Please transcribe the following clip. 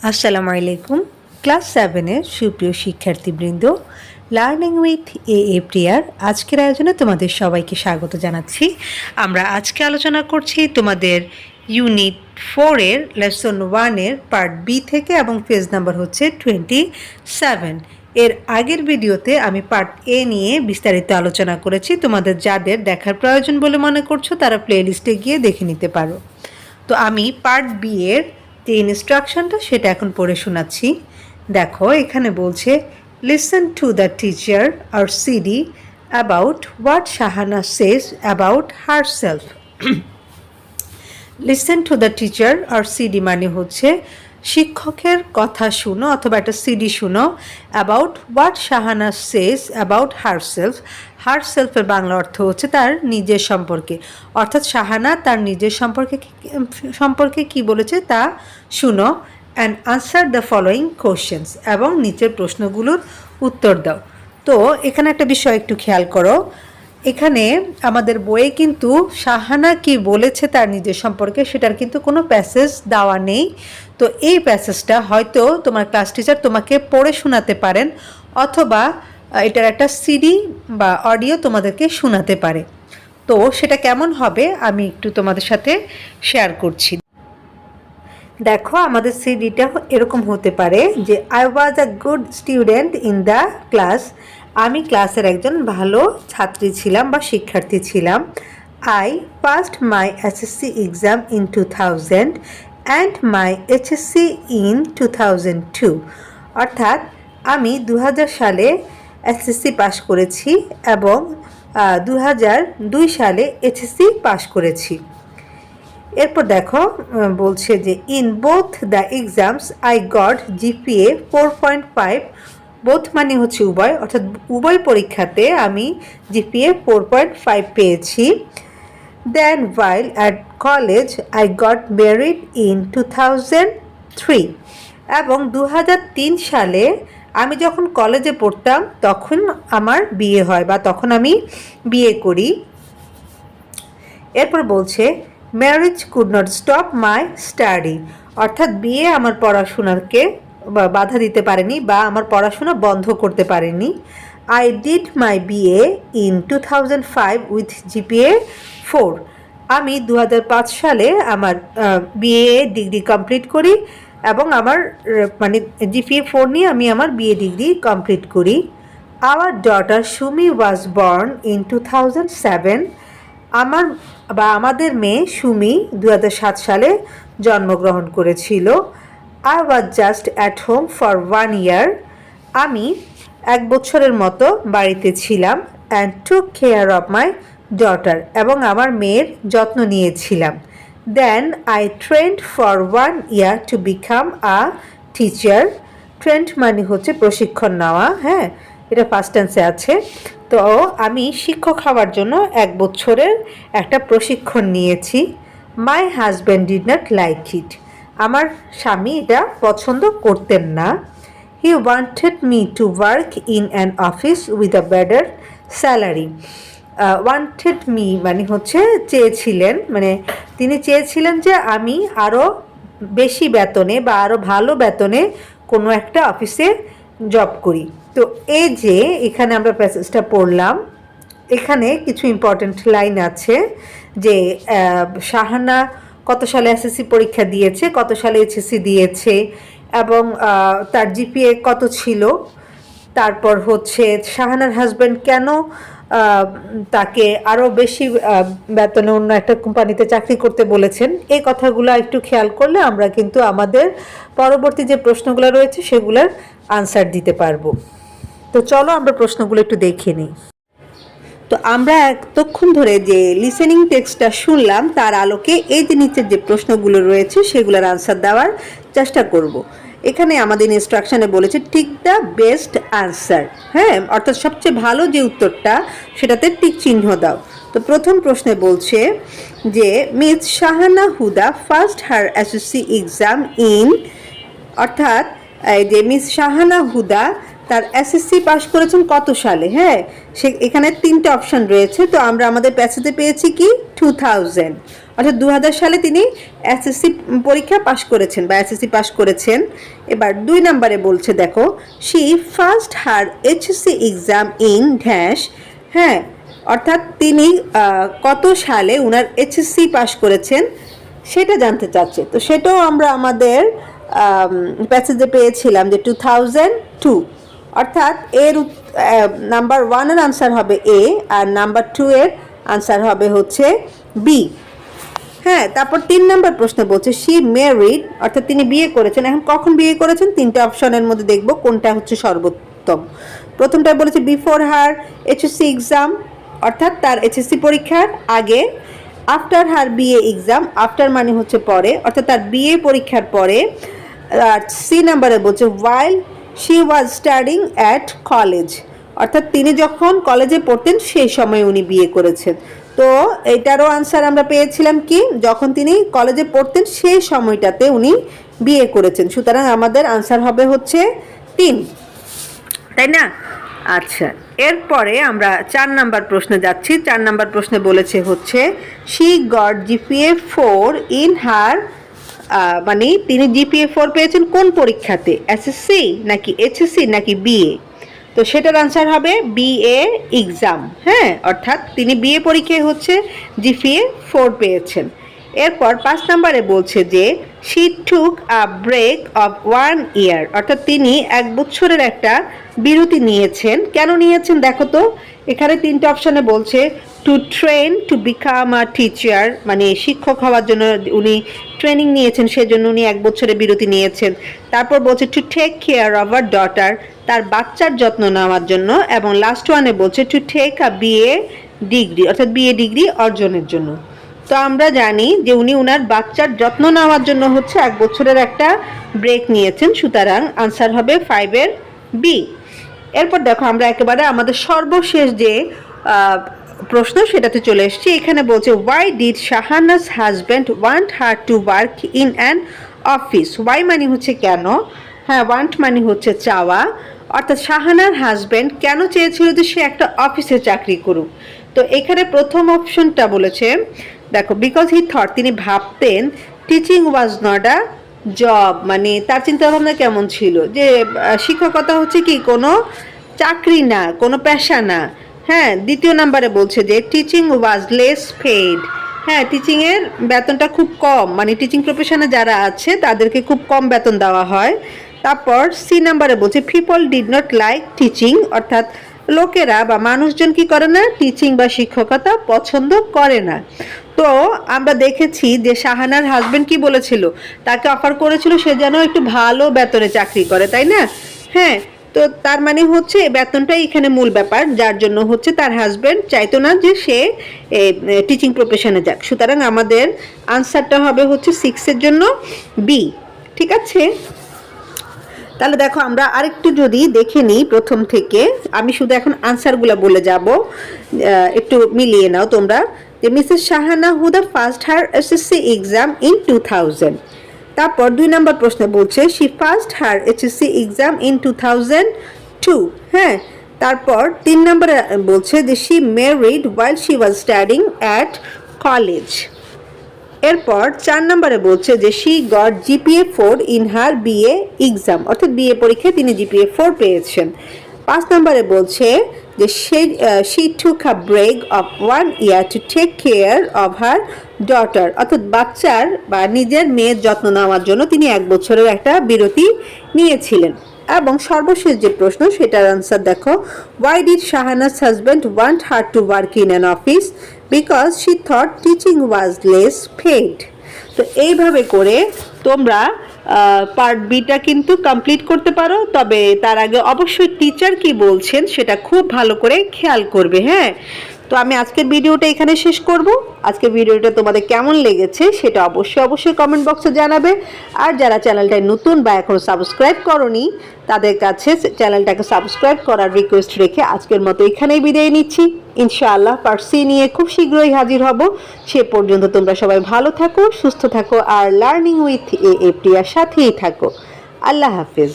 আসসালামু আলাইকুম। ক্লাস 7-এর সুপ্রিয় শিক্ষার্থীবৃন্দ, লার্নিং উইথ এ প্রিয়ার আজকের আয়োজনে তোমাদের সবাইকে স্বাগত জানাচ্ছি। আমরা আজকে আলোচনা করছি তোমাদের ইউনিট 4-এর লেসন 1-এর পার্ট বি থেকে এবং পেজ নাম্বার হচ্ছে 27। এর আগের ভিডিওতে আমি পার্ট এ নিয়ে বিস্তারিত আলোচনা করেছি। তোমাদের যাদের দেখার প্রয়োজন বলে মনে করছো তারা প্লেলিস্টে গিয়ে দেখে নিতে পারো। তো আমি পার্ট বি এর যে ইনস্ট্রাকশনটা সেটা এখন পড়ে শোনাচ্ছি। দেখো, এখানে বলছে listen to the teacher or CD about what Shahana says about herself. Listen to the teacher or CD মানে হচ্ছে শিক্ষকের কথা শুনো অথবা একটা সিডি শুনো। About what Shahana says about herself. হারসেলফের বাংলা অর্থ হচ্ছে তার নিজের সম্পর্কে, অর্থাৎ শাহানা তার নিজের সম্পর্কে কি বলেছে তা শুনো। And answer the following questions, এবং নিচের প্রশ্নগুলোর উত্তর দাও। তো এখানে একটা বিষয় একটু খেয়াল করো, এখানে আমাদের বইয়ে কিন্তু শাহানা কি বলেছে তার নিজের সম্পর্কে সেটার কিন্তু কোনো প্যাসেজ দেওয়া নেই। তো এই প্যাসেজটা হয়তো তোমার ক্লাস টিচার তোমাকে পড়ে শোনাতে পারেন, অথবা এটার একটা সিডি বা অডিও তোমাদেরকে শোনাতে পারে। তো সেটা কেমন হবে আমি একটু তোমাদের সাথে শেয়ার করছি। দেখো, আমাদের সিডিটা এরকম হতে পারে যে I was a good student in the class. আমি ক্লাসের একজন ভালো ছাত্রী ছিলাম বা শিক্ষার্থী ছিলাম। I passed my SSC exam in 2000 and my HSC in 2002। অর্থাৎ আমি 2000 সালে এসএসসি পাশ করেছি এবং 2002 সালে এইচএসসি পাশ করেছি। এরপর দেখো বলছে যে in both the exams I got GPA 4.5। Both মানে হচ্ছে উভয়, অর্থাৎ উভয় পরীক্ষাতে আমি জিপিএ 4.5 পেয়েছি। দেন while at college I got married in 2003। এবং 2003 সালে আমি যখন কলেজে পড়তাম তখন আমার বিয়ে হয় বা তখন আমি বিয়ে করি। এরপর বলছে marriage could not stop my study. অর্থাৎ বিয়ে আমার পড়াশোনাকে বাধা দিতে পারেনি বা আমার পড়াশোনা বন্ধ করতে পারেনি। I did my BA in 2005 with GPA 4। আমি 2005 সালে আমার বিএ ডিগ্রি কমপ্লিট করি এবং আমার মানে জিপিএ 4 নিয়ে আমি আমার বিএ ডিগ্রি কমপ্লিট করি। Our daughter Sumi was born in 2007। আমাদের মেয়ে সুমি 2007 সালে জন্মগ্রহণ করেছিল। I was just at home for 1 year. আমি 1 বছরের মতো বাড়িতে ছিলাম। And took care of my daughter, এবং আমার মেয়ের যত্ন নিয়েছিলাম। Then I trained for 1 year to become a teacher. Trained মানে হচ্ছে প্রশিক্ষণ নেওয়া, হ্যাঁ, এটা ফার্স্ট টেন্সে আছে। তো আমি শিক্ষক হওয়ার জন্য 1 বছরের একটা প্রশিক্ষণ নিয়েছি। My husband did not like it. আমার স্বামী এটা পছন্দ করতেন না। He wanted me two work in an office with a better salary. Wanted me মানে হচ্ছে চেয়েছিলেন, মানে তিনি চেয়েছিলেন যে আমি আরও বেশি বেতনে বা আরও ভালো বেতনে কোনো একটা অফিসে জব করি। তো এই যে এখানে আমরা প্যাসেজটা পড়লাম, এখানে কিছু ইম্পর্টেন্ট লাইন আছে যে শাহানা কত সালে এসএসসি পরীক্ষা দিয়েছে, কত সালে এইচএসসি দিয়েছে, এবং তার জিপিএ কত ছিল। তারপর হচ্ছে শাহানার হাজব্যান্ড কেন তাকে আরও বেশি বেতনে অন্য একটা কোম্পানিতে চাকরি করতে বলেছেন। এই কথাগুলো একটু খেয়াল করলে আমরা কিন্তু আমাদের পরবর্তী যে প্রশ্নগুলো রয়েছে সেগুলোর আনসার দিতে পারবো। তো চলো আমরা প্রশ্নগুলো একটু দেখে নিই। তো আমরা এতক্ষণ ধরে যে লিসেনিং টেক্সটটা শুনলাম তার আলোকে এই যে নিচের যে প্রশ্নগুলো রয়েছে সেগুলোর আনসার দেওয়ার চেষ্টা করব। এখানে আমাদের ইনস্ট্রাকশনে বলেছে টিক দ্য বেস্ট আনসার, হ্যাঁ, অর্থাৎ সবচেয়ে ভালো যে উত্তরটা সেটাতে টিক চিহ্ন দাও। তো প্রথম প্রশ্নে বলছে যে miss Shahana Huda first her SSC exam in, অর্থাৎ যে মিস শাহানা হুদা তার এসএসসি পাস করেছেন কত সালে, হ্যাঁ, এখানে 3টে অপশান রয়েছে। তো আমরা আমাদের প্যাসেজে পেয়েছি কি 2000, অর্থাৎ 2000 সালে তিনি এসএসসি পরীক্ষা পাশ করেছেন বা এসএসসি পাশ করেছেন। এবার 2 নম্বরে বলছে দেখো, she first her HSC exam in dash. হ্যাঁ, অর্থাৎ তিনি কত সালে উনার এইচএসসি পাশ করেছেন সেটা জানতে চাচ্ছে। তো সেটাও আমরা আমাদের প্যাসেজে পেয়েছিলাম যে 2002, অর্থাৎ এর নাম্বার 1 এর আনসার হবে এ আর নাম্বার 2 এর আনসার হবে হচ্ছে বি। হ্যাঁ, তারপর 3 নম্বর প্রশ্ন বলছে শি ম্যারিড, অর্থাৎ তিনি বিয়ে করেছেন। এখন কখন বিয়ে করেছেন, 3টে অপশনের মধ্যে দেখব কোনটা হচ্ছে সর্বোত্তম। প্রথমটা বলেছে বিফোর হার এইচএসসি এক্সাম, অর্থাৎ তার এইচএসসি পরীক্ষার আগে। After her BA exam, after মানে হচ্ছে পরে, অর্থাৎ তার বিএ পরীক্ষার পরে। আর সি নাম্বারে বলছে while she was studying at college, অর্থাৎ তিনি যখন কলেজে পড়তেন সেই সময় উনি বিয়ে করেছেন। তো এইটারও আনসার আমরা পেয়েছিলাম কি, যখন তিনি কলেজে পড়তেন সেই সময়টাতে উনি বিয়ে করেছেন। সুতরাং আমাদের আনসার হবে হচ্ছে 3, তাই না? আচ্ছা, এরপরে আমরা 4 নাম্বার প্রশ্নে যাচ্ছি। 4 নাম্বার প্রশ্নে বলেছে হচ্ছে শি গট জিপিএ 4 ইন হার, মানে তিনি জিপিএ 4 পেয়েছেন কোন পরীক্ষাতে, এসএসসি নাকি এইচএসসি নাকি বিএ। তো সেটার আনসার হবে বিএ এক্সাম। হ্যাঁ, অর্থাৎ তিনি বিএ পরীক্ষায় হচ্ছে জিপিএ 4 পেয়েছেন। এরপর 5 নম্বরে বলছে যে she took a break of 1 year, অর্থাৎ তিনি 1 বছরের একটা বিরতি নিয়েছেন। কেন নিয়েছেন দেখো তো, এখানে 3টে অপশনে বলছে to train two become a teacher, মানে শিক্ষক হওয়ার জন্য উনি ট্রেনিং নিয়েছেন, সেজন্য উনি 1 বছরের বিরতি নিয়েছেন। তারপর বলছে to take care of our daughter, তার বাচ্চার যত্ন নেওয়ার জন্য। এবং লাস্ট ওয়ানে বলছে to take a BA degree, অর্থাৎ বিএ ডিগ্রি অর্জনের জন্য। তো আমরা জানি যে উনি উনার বাচ্চার যত্ন নেওয়ার জন্য হচ্ছে 1 বছরের একটা ব্রেক নিয়েছেন। সুতরাং আনসার হবে 5 এর বি। এরপর দেখো আমরা একেবারে আমাদের সর্বশেষ যে প্রশ্ন সেটাতে চলে এসেছি। এখানে বলছে why did Shahana's husband want her to work in an office. Why মানে হচ্ছে কেন, হ্যাঁ, ওয়ান্ট মানে হচ্ছে চাওয়া, অর্থাৎ শাহানার হাজব্যান্ড কেন চেয়েছিল যে সে একটা অফিসে চাকরি করুক। তো এখানে প্রথম অপশনটা বলেছে দেখো, বিকজ হি থট, তিনি ভাবতেন teaching was not a job, মানে তার চিন্তাভাবনা কেমন ছিল যে শিক্ষকতা হচ্ছে কি কোনো চাকরি না, কোনো পেশা না। হ্যাঁ, দ্বিতীয় নাম্বারে বলছে যে টিচিং ওয়াজ লেস পেইড, হ্যাঁ, টিচিংয়ের বেতনটা খুব কম, মানে টিচিং প্রফেশনে যারা আছে তাদেরকে খুব কম বেতন দেওয়া হয়। তারপর সি নাম্বারে বলছে people did not like teaching, অর্থাৎ লোকেরা বা মানুষজন কি করে না, টিচিং বা শিক্ষকতা পছন্দ করে না। তো আমরা দেখেছি যে শাহানার হাজবেন্ড কি বলেছিল, তাকে অফার করেছিল সে যেন একটু ভালো বেতনে চাকরি করে, তাই না? হ্যাঁ, তো তার মানে হচ্ছে বেতনটাই এখানে মূল ব্যাপার, যার জন্য হচ্ছে তার হাজবেন্ড চাইতো না যে সে টিচিং প্রফেশনে যাক। সুতরাং আমাদের আনসারটা হবে হচ্ছে 6 এর জন্য বি। ঠিক আছে, তাহলে দেখো আমরা আরেকটু যদি দেখে নিই প্রথম থেকে, আমি শুধু এখন আনসারগুলো বলে যাব, একটু মিলিয়ে নাও তোমরা। যে Mrs Shahana Huda first her SSC exam in 2000। তারপর 2 নম্বর প্রশ্নে বলছে she first her HSC exam in 2002। হ্যাঁ, তারপর 3 নম্বরে বলছে যে she married while she was studying at college. এরপর 4 নম্বরে বলছে যে she got GPA 4 in her BA exam, অর্থাৎ বিএ পরীক্ষায় তিনি জিপিএ 4 পেয়েছেন। 5 নম্বরে বলছে যে she took a break of 1 year two take care of her daughter, অর্থাৎ বাচ্চার বা নিজের মেয়ের যত্ন নেওয়ার জন্য তিনি 1 বছরের একটা বিরতি নিয়েছিলেন। এবং সর্বশেষ যে প্রশ্ন সেটার আনসার দেখো, why did Shahana's husband want her to work in an office, because she thought teaching was less paid. তো এইভাবে করে তোমরা পার্ট বিটা কিন্তু কমপ্লিট করতে পারো, তবে তার আগে অবশ্যই টিচার কি বলছেন সেটা খুব ভালো করে খেয়াল করবে। হ্যাঁ, তো আমি আজকের ভিডিওটা এখানে শেষ করব। আজকের ভিডিওটা তোমাদের কেমন লেগেছে সেটা অবশ্যই কমেন্ট বক্সে জানাবে। আর যারা চ্যানেলটায় নতুন বা এখনো সাবস্ক্রাইব করোনি তাদের কাছে চ্যানেলটাকে সাবস্ক্রাইব করার রিকোয়েস্ট রেখে আজকের মতো এখানেই বিদায় নিচ্ছি। ইনশাআল্লাহ পার্ট সি নিয়ে খুব শীঘ্রই হাজির হব। সে পর্যন্ত তোমরা সবাই ভালো থাকো, সুস্থ থাকো আর লার্নিং উইথ এ প্রিয়ার সাথেই থাকো। আল্লাহ হাফেজ।